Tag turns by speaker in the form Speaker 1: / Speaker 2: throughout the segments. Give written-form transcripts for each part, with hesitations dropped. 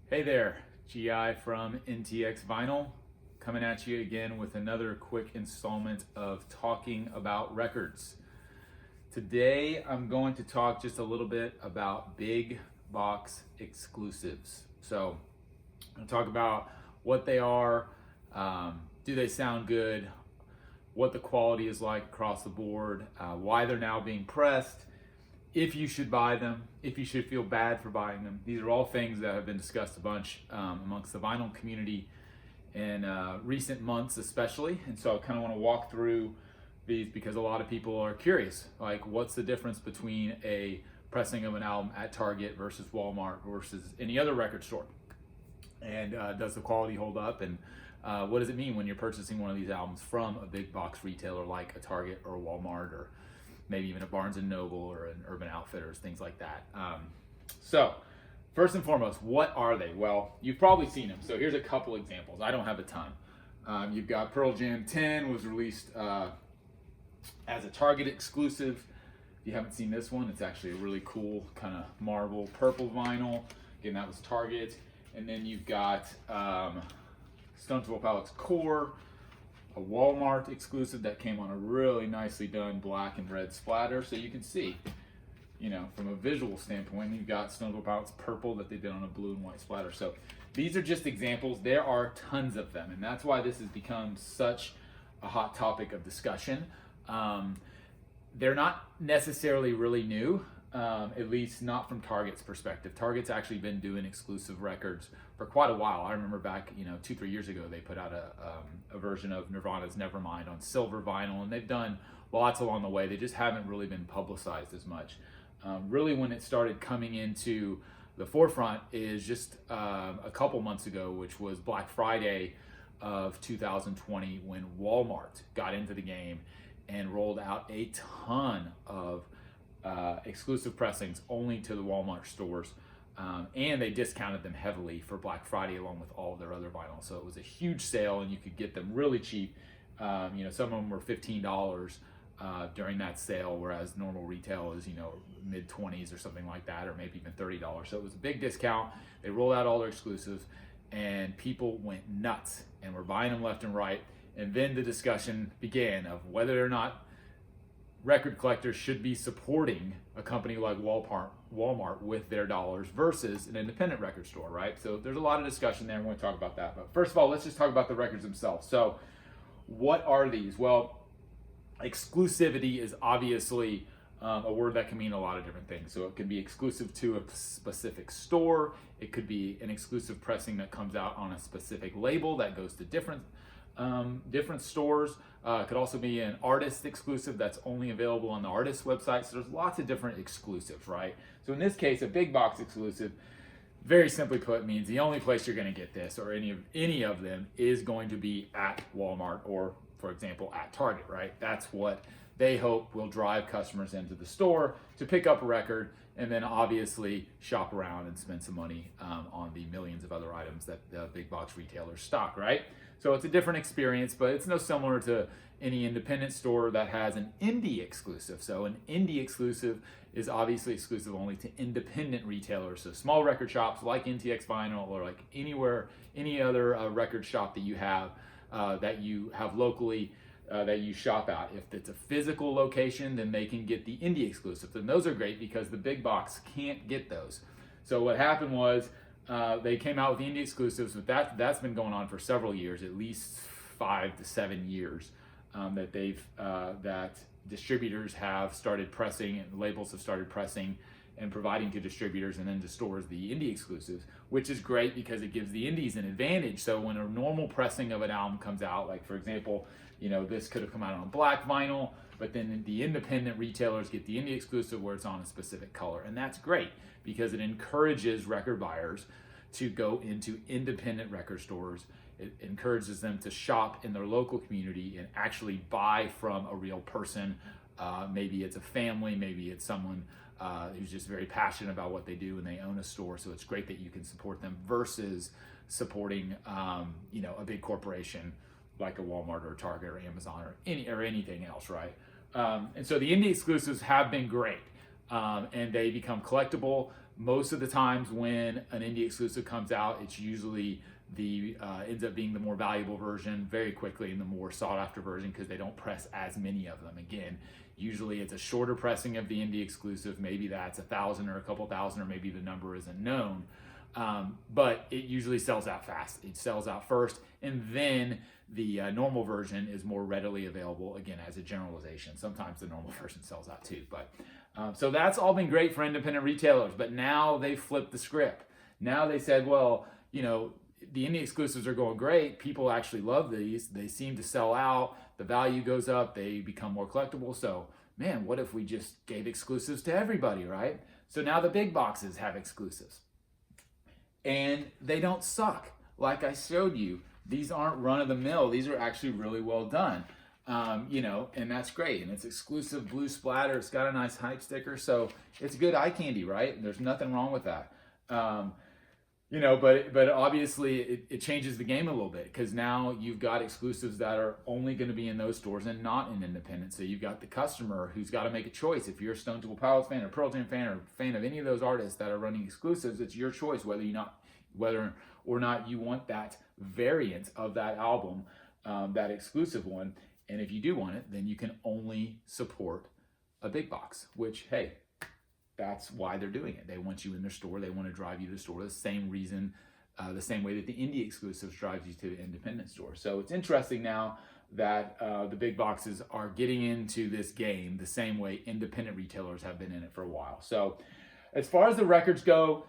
Speaker 1: Hey there, GI from NTX Vinyl, coming at you again with another quick installment of talking about records. Today I'm going to talk just a little bit about big box exclusives. So I'm going to talk about what they are, do they sound good, what the quality is like across the board, why they're now being pressed, if you should buy them, if you should feel bad for buying them. These are all things that have been discussed a bunch amongst the vinyl community in recent months especially. And so I kind of want to walk through these because a lot of people are curious, like what's the difference between a pressing of an album at Target versus Walmart versus any other record store? And does the quality hold up? And what does it mean when you're purchasing one of these albums from a big box retailer like a Target or a Walmart or maybe even a Barnes & Noble or an Urban Outfitters, things like that. So first and foremost, what are they? Well, you've probably seen them. So here's a couple examples. I don't have a ton. You've got Pearl Jam 10 was released as a Target exclusive. If you haven't seen this one, it's actually a really cool kind of marble purple vinyl. Again, that was Target. And then you've got Stone Temple Pilots Core, a Walmart exclusive that came on a really nicely done black and red splatter. So you can see, you know, from a visual standpoint, you've got Stone Temple Pilots Purple that they did on a blue and white splatter. So these are just examples. There are tons of them, and that's why this has become such a hot topic of discussion. They're not necessarily really new, at least not from Target's perspective. Target's actually been doing exclusive records for quite a while. I remember back, 2-3 years ago, they put out a version of Nirvana's Nevermind on silver vinyl, and they've done lots along the way. They just haven't really been publicized as much. Really, when it started coming into the forefront is just a couple months ago, which was Black Friday of 2020, when Walmart got into the game and rolled out a ton of exclusive pressings only to the Walmart stores. And they discounted them heavily for Black Friday along with all of their other vinyl. So it was a huge sale and you could get them really cheap. Some of them were $15 during that sale, whereas normal retail is, mid 20s or something like that, or maybe even $30. So it was a big discount. They rolled out all their exclusives and people went nuts and were buying them left and right. And then the discussion began of whether or not record collectors should be supporting a company like Walmart with their dollars versus an independent record store, right? So there's a lot of discussion there. I'm going to talk about that. But first of all, let's just talk about the records themselves. So what are these? Well, exclusivity is obviously a word that can mean a lot of different things. So it can be exclusive to a specific store. It could be an exclusive pressing that comes out on a specific label that goes to different stores. It could also be an artist exclusive that's only available on the artist's website. So there's lots of different exclusives, right? So in this case, a big box exclusive, very simply put, means the only place you're going to get this or any of them is going to be at Walmart or, for example, at Target, right? That's what they hope will drive customers into the store to pick up a record and then obviously shop around and spend some money on the millions of other items that the big box retailers stock, right? So it's a different experience, but it's no similar to any independent store that has an indie exclusive. So an indie exclusive is obviously exclusive only to independent retailers. So small record shops like NTX Vinyl or like any other record shop that you have locally that you shop at. If it's a physical location, then they can get the indie exclusives. And those are great because the big box can't get those. So what happened was they came out with the indie exclusives, but that's been going on for several years, at least 5 to 7 years, that distributors have started pressing and labels have started pressing and providing to distributors and then to stores the indie exclusives, which is great because it gives the indies an advantage. So when a normal pressing of an album comes out, like for example, this could have come out on black vinyl, but then the independent retailers get the indie exclusive where it's on a specific color. And that's great because it encourages record buyers to go into independent record stores. It encourages them to shop in their local community and actually buy from a real person. Maybe it's a family, maybe it's someone who's just very passionate about what they do and they own a store. So it's great that you can support them versus supporting, a big corporation like a Walmart or a Target or Amazon or anything else, right? And so the indie exclusives have been great, and they become collectible. most of the times when an indie exclusive comes out, it's usually ends up being the more valuable version very quickly and the more sought after version because they don't press as many of them. Again, usually it's a shorter pressing of the indie exclusive. Maybe that's 1,000 or a couple thousand, or maybe the number isn't known. But it usually sells out fast. It sells out first, and then the normal version is more readily available, again, as a generalization. Sometimes the normal version sells out too. But so that's all been great for independent retailers, but now they flipped the script. Now they said, well, you know, the indie exclusives are going great. People actually love these. They seem to sell out. The value goes up. They become more collectible. So, man, what if we just gave exclusives to everybody, right? So now the big boxes have exclusives. And they don't suck. Like I showed you, these aren't run-of-the-mill. These are actually really well done. You know, and that's great. And it's exclusive blue splatter. It's got a nice hype sticker. So it's good eye candy, right? There's nothing wrong with that. You know, but obviously it changes the game a little bit because now you've got exclusives that are only going to be in those stores and not in independent. So you've got the customer who's got to make a choice. If you're a Stone Temple Pilots fan or Pearl Jam fan or fan of any of those artists that are running exclusives, it's your choice whether or not you want that variant of that album, that exclusive one. And if you do want it, then you can only support a big box, which, hey, that's why they're doing it. They want you in their store. They want to drive you to the store. The same reason, the same way that the indie exclusives drives you to the independent store. So it's interesting now that the big boxes are getting into this game the same way independent retailers have been in it for a while. So as far as the records go,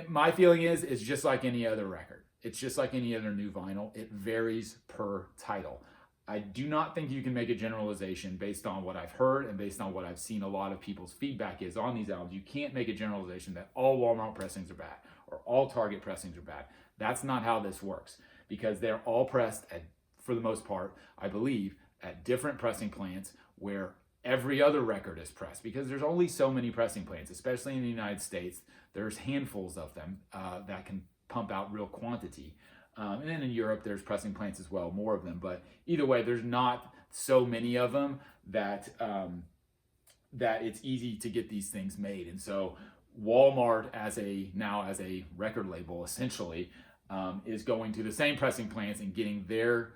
Speaker 1: my feeling is it's just like any other record. It's just like any other new vinyl. It varies per title. I do not think you can make a generalization based on what I've heard and based on what I've seen a lot of people's feedback is on these albums. You can't make a generalization that all Walmart pressings are bad or all Target pressings are bad. That's not how this works because they're all pressed at, for the most part, I believe, at different pressing plants where every other record is pressed because there's only so many pressing plants, especially in the United States. There's handfuls of them that can pump out real quantity. And then in Europe, there's pressing plants as well, more of them. But either way, there's not so many of them that that it's easy to get these things made. And so Walmart, now as a record label, essentially, is going to the same pressing plants and getting their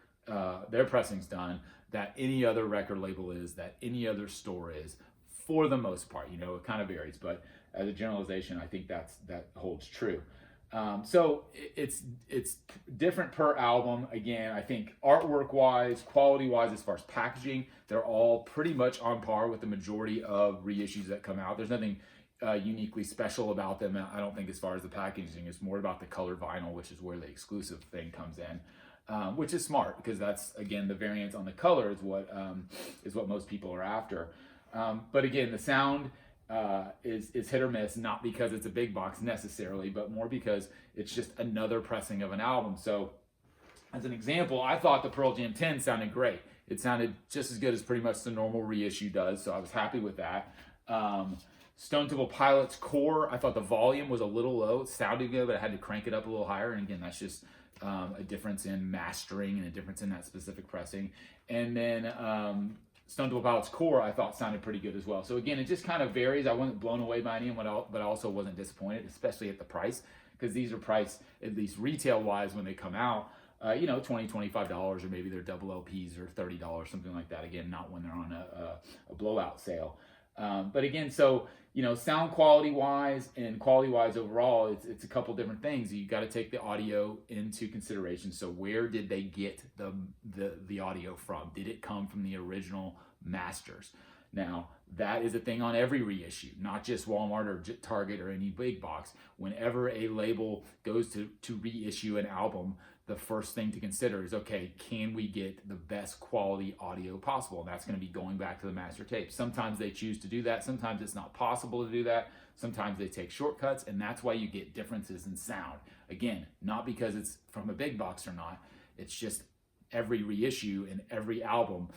Speaker 1: pressings done that any other record label is, that any other store is, for the most part. You know, it kind of varies, but as a generalization, I think that holds true. So it's different per album. Again, I think artwork-wise, quality-wise, as far as packaging, they're all pretty much on par with the majority of reissues that come out. There's nothing uniquely special about them, I don't think, as far as the packaging. It's more about the colored vinyl, which is where the exclusive thing comes in, which is smart because that's, again, the variance on the color is what most people are after. But again, the sound is hit or miss, not because it's a big box necessarily, but more because it's just another pressing of an album. So as an example, I thought the Pearl Jam 10 sounded great. It sounded just as good as pretty much the normal reissue does, so I was happy with that. Stone Temple Pilots Core, I thought the volume was a little low. It sounded good, but I had to crank it up a little higher. And again, that's just a difference in mastering and a difference in that specific pressing. And then Stone Temple Pilots Core, I thought sounded pretty good as well. So again, it just kind of varies. I wasn't blown away by any of them, but I also wasn't disappointed, especially at the price, because these are priced, at least retail-wise, when they come out, $20, $25, or maybe they're double LPs or $30, something like that. Again, not when they're on a blowout sale. But again, so, sound quality-wise and quality-wise overall, it's a couple different things. You got to take the audio into consideration. So where did they get the audio from? Did it come from the original masters? Now, that is a thing on every reissue, not just Walmart or Target or any big box. Whenever a label goes to reissue an album, the first thing to consider is, okay, can we get the best quality audio possible? And that's going to be going back to the master tape. Sometimes they choose to do that. Sometimes it's not possible to do that. Sometimes they take shortcuts, and that's why you get differences in sound. Again, not because it's from a big box or not. It's just every reissue and every album,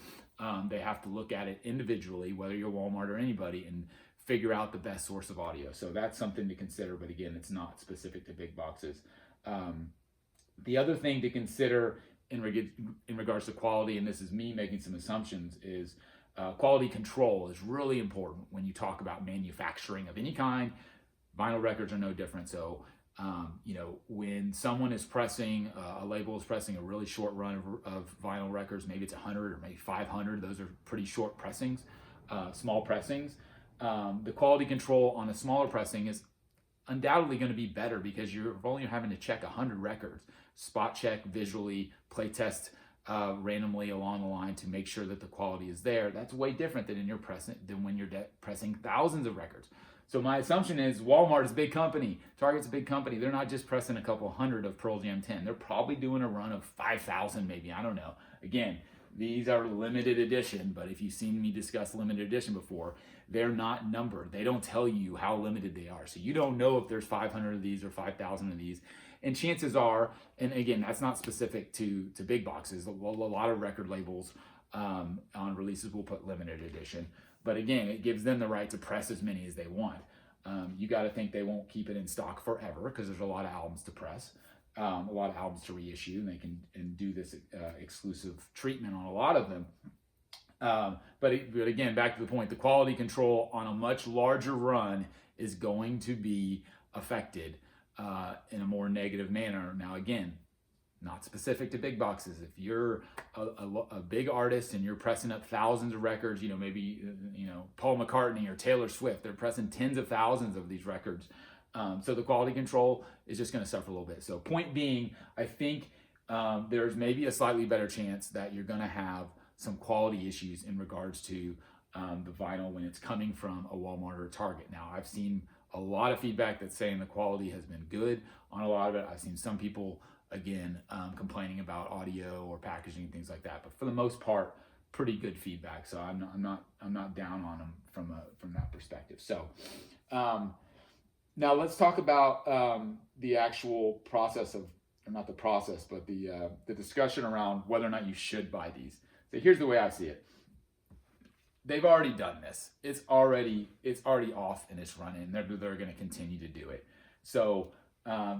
Speaker 1: they have to look at it individually, whether you're Walmart or anybody, and figure out the best source of audio. So that's something to consider, but again, it's not specific to big boxes. The other thing to consider in regards to quality, and this is me making some assumptions, is quality control is really important when you talk about manufacturing of any kind. Vinyl records are no different. So, when someone is pressing, a label is pressing a really short run of vinyl records, maybe it's 100 or maybe 500, those are pretty short pressings, small pressings. The quality control on a smaller pressing is undoubtedly going to be better because you're only having to check 100 records, spot check visually, play test randomly along the line to make sure that the quality is there. That's way different than when you're pressing thousands of records. So my assumption is Walmart is a big company, Target's a big company. They're not just pressing a couple hundred of Pearl Jam 10. They're probably doing a run of 5,000 maybe, I don't know. Again, these are limited edition, but if you've seen me discuss limited edition before, they're not numbered. They don't tell you how limited they are. So you don't know if there's 500 of these or 5,000 of these. And chances are, and again, that's not specific to big boxes. A lot of record labels on releases will put limited edition. But again, it gives them the right to press as many as they want. You got to think they won't keep it in stock forever because there's a lot of albums to press, a lot of albums to reissue, and they can do this exclusive treatment on a lot of them. But again, back to the point, the quality control on a much larger run is going to be affected in a more negative manner. Now, again, not specific to big boxes. If you're a big artist and you're pressing up thousands of records, maybe Paul McCartney or Taylor Swift, they're pressing tens of thousands of these records. So the quality control is just going to suffer a little bit. So point being, I think there's maybe a slightly better chance that you're going to have some quality issues in regards to the vinyl when it's coming from a Walmart or a Target. Now, I've seen a lot of feedback that's saying the quality has been good on a lot of it. I've seen some people again complaining about audio or packaging, things like that, but for the most part, pretty good feedback. So I'm not down on them from that perspective. So now let's talk about the actual process of, or not the process, but the discussion around whether or not you should buy these. So here's the way I see it. They've already done this. It's already off and it's running. They're going to continue to do it. So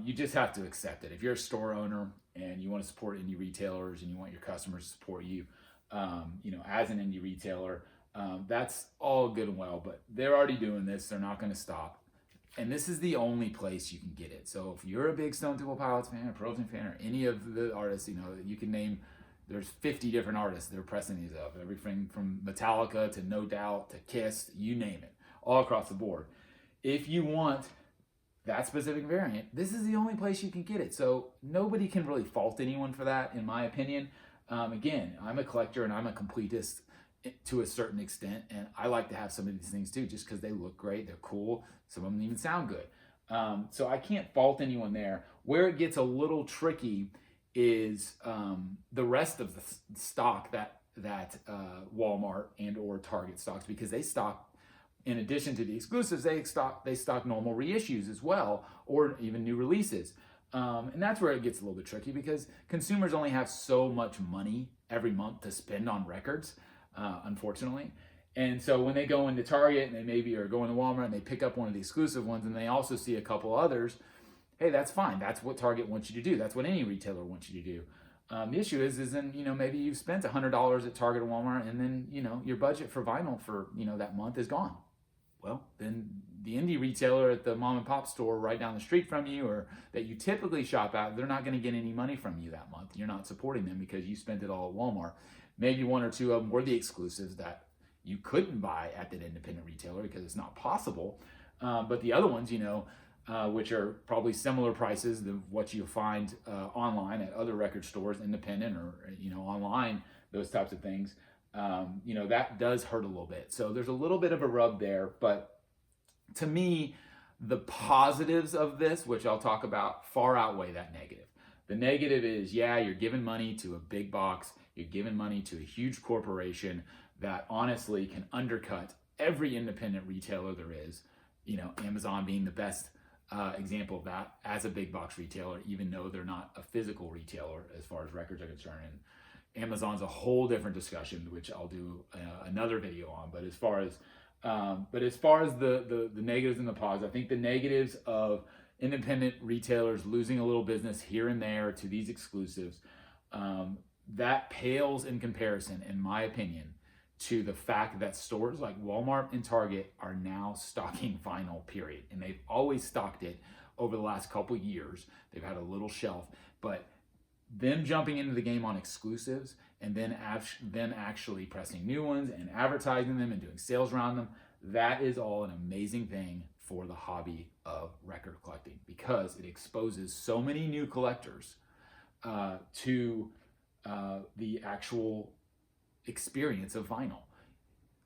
Speaker 1: you just have to accept it. If you're a store owner and you want to support indie retailers and you want your customers to support you, as an indie retailer, that's all good and well, but they're already doing this. They're not going to stop. And this is the only place you can get it. So if you're a big Stone Temple Pilots fan or Pearl Jam fan or any of the artists, you can name, there's 50 different artists that are pressing these up. Everything from Metallica to No Doubt to Kiss, you name it, all across the board. If you want that specific variant, this is the only place you can get it. So nobody can really fault anyone for that, in my opinion. Again, I'm a collector and I'm a completist to a certain extent, and I like to have some of these things too, just because they look great, they're cool, some of them even sound good. So I can't fault anyone there. Where it gets a little tricky is the rest of the stock that Walmart and or Target stocks, because they stock, in addition to the exclusives, they stock normal reissues as well, or even new releases. And that's where it gets a little bit tricky, because consumers only have so much money every month to spend on records, unfortunately. And so when they go into Target and they maybe are going to Walmart and they pick up one of the exclusive ones and they also see a couple others, hey, that's fine. That's what Target wants you to do. That's what any retailer wants you to do. The issue is then, maybe you've spent $100 at Target or Walmart, and then, your budget for vinyl for, that month is gone. Well, then the indie retailer at the mom and pop store right down the street from you, or that you typically shop at, they're not going to get any money from you that month. You're not supporting them because you spent it all at Walmart. Maybe one or two of them were the exclusives that you couldn't buy at that independent retailer because it's not possible. But the other ones, which are probably similar prices than what you find online at other record stores, independent or, online, those types of things, that does hurt a little bit. So there's a little bit of a rub there, but to me, the positives of this, which I'll talk about, far outweigh that negative. The negative is, you're giving money to a big box, you're giving money to a huge corporation that honestly can undercut every independent retailer there is, Amazon being the best example of that as a big box retailer, even though they're not a physical retailer as far as records are concerned. And Amazon's a whole different discussion, which I'll do another video on. But as far as the negatives and the positives, I think the negatives of independent retailers losing a little business here and there to these exclusives, that pales in comparison, in my opinion, to the fact that stores like Walmart and Target are now stocking vinyl, period. And they've always stocked it over the last couple years. They've had a little shelf, but them jumping into the game on exclusives and then them actually pressing new ones and advertising them and doing sales around them, that is all an amazing thing for the hobby of record collecting, because it exposes so many new collectors to the actual experience of vinyl.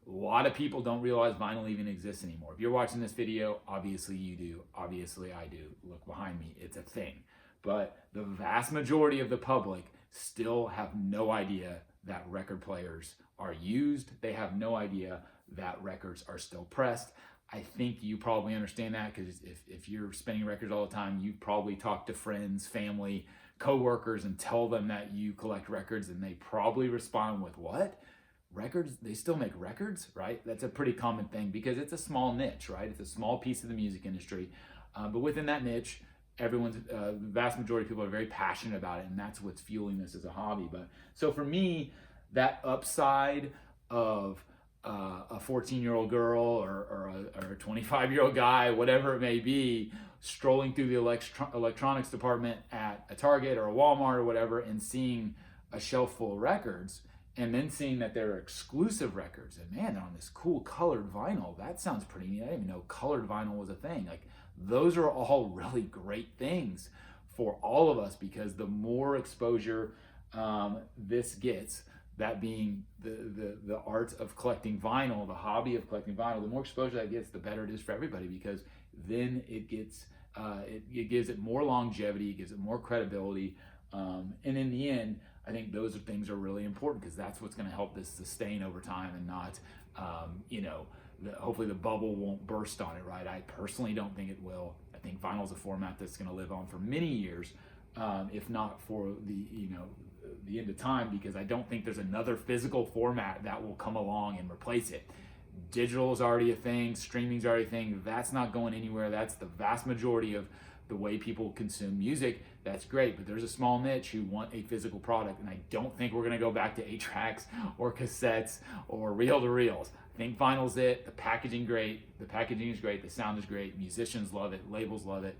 Speaker 1: A lot of people don't realize vinyl even exists anymore. If you're watching this video, obviously you do. Obviously I do. Look behind me, it's a thing. But the vast majority of the public still have no idea that record players are used. They have no idea that records are still pressed. I think you probably understand that, because if you're spinning records all the time, you probably talk to friends, family, co-workers and tell them that you collect records, and they probably respond with, what? Records? They still make records, right? That's a pretty common thing, because it's a small niche, right? It's a small piece of the music industry. But within that niche, the vast majority of people are very passionate about it, and that's what's fueling this as a hobby. But so for me, that upside of a 14-year-old girl or a 25-year-old guy, whatever it may be, strolling through the electronics department at a Target or a Walmart or whatever, and seeing a shelf full of records, and then seeing that they're exclusive records, and man, they're on this cool colored vinyl. That sounds pretty neat. I didn't even know colored vinyl was a thing. Like, those are all really great things for all of us, because the more exposure this gets, that being the art of collecting vinyl, the hobby of collecting vinyl, the more exposure that gets, the better it is for everybody, because then it gets it gives it more longevity, it gives it more credibility, and in the end, I think those things are really important, because that's what's going to help this sustain over time, and not hopefully the bubble won't burst on it, right? I personally don't think it will. I think vinyl is a format that's going to live on for many years, if not for the end of time, because I don't think there's another physical format that will come along and replace it. Digital is already a thing, streaming is already a thing. That's not going anywhere. That's the vast majority of the way people consume music. That's great, but there's a small niche who want a physical product, and I don't think we're going to go back to 8-tracks or cassettes or reel-to-reels. I think vinyl's it. The packaging is great. The sound is great. Musicians love it. Labels love it.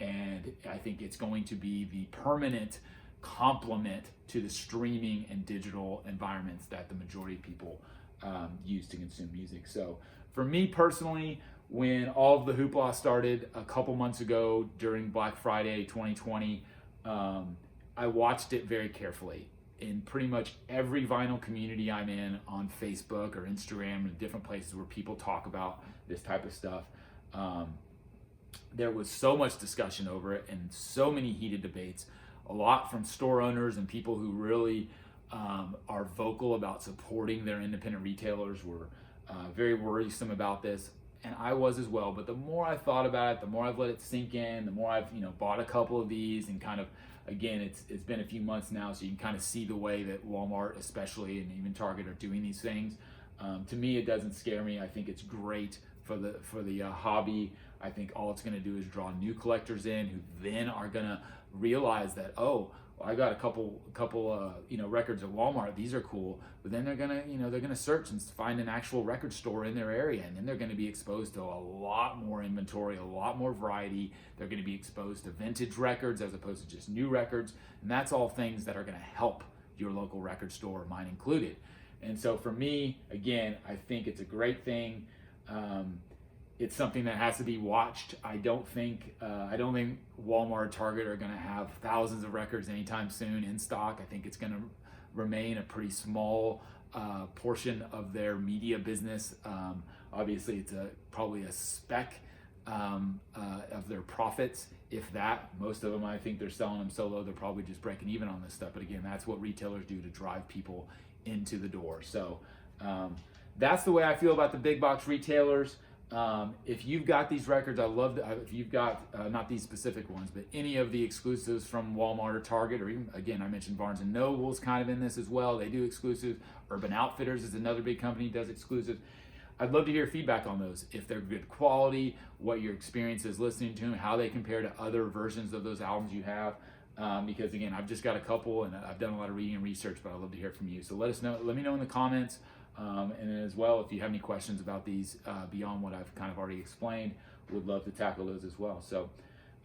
Speaker 1: And I think it's going to be the permanent complement to the streaming and digital environments that the majority of people use to consume music. So for me personally, when all of the hoopla started a couple months ago during Black Friday 2020, I watched it very carefully. In pretty much every vinyl community I'm in, on Facebook or Instagram and different places where people talk about this type of stuff, there was so much discussion over it and so many heated debates. A lot from store owners and people who really are vocal about supporting their independent retailers were very worrisome about this, and I was as well. But the more I thought about it, the more I've let it sink in, the more I've bought a couple of these, and kind of, again, it's been a few months now, so you can kind of see the way that Walmart especially, and even Target, are doing these things. To me, it doesn't scare me. I think it's great for the hobby. I think all it's going to do is draw new collectors in, who then are going to realize that, oh, well, I got a couple records at Walmart. These are cool. But then they're gonna search and find an actual record store in their area, and then they're going to be exposed to a lot more inventory, a lot more variety. They're going to be exposed to vintage records as opposed to just new records, and that's all things that are going to help your local record store, mine included. And so for me, again, I think it's a great thing. It's something that has to be watched. I don't think Walmart, Target are going to have thousands of records anytime soon in stock. I think it's going to remain a pretty small portion of their media business. Obviously, it's probably a speck of their profits, if that. Most of them, I think they're selling them so low, they're probably just breaking even on this stuff. But again, that's what retailers do to drive people into the door. So that's the way I feel about the big box retailers. If you've got these records, I love if you've got not these specific ones, but any of the exclusives from Walmart or Target, or even, again, I mentioned Barnes & Noble's kind of in this as well. They do exclusives. Urban Outfitters is another big company that does exclusives. I'd love to hear feedback on those. If they're good quality, what your experience is listening to them, how they compare to other versions of those albums you have. Because again, I've just got a couple and I've done a lot of reading and research, but I'd love to hear from you. So let me know in the comments. And as well, if you have any questions about these beyond what I've kind of already explained, would love to tackle those as well. So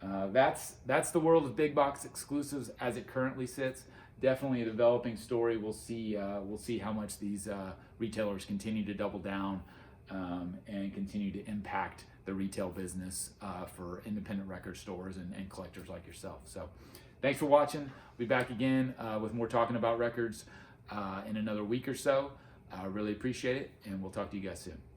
Speaker 1: that's the world of big box exclusives as it currently sits. Definitely a developing story. We'll see how much these retailers continue to double down and continue to impact the retail business for independent record stores and collectors like yourself. So thanks for watching. We'll be back again with more talking about records in another week or so. I really appreciate it, and we'll talk to you guys soon.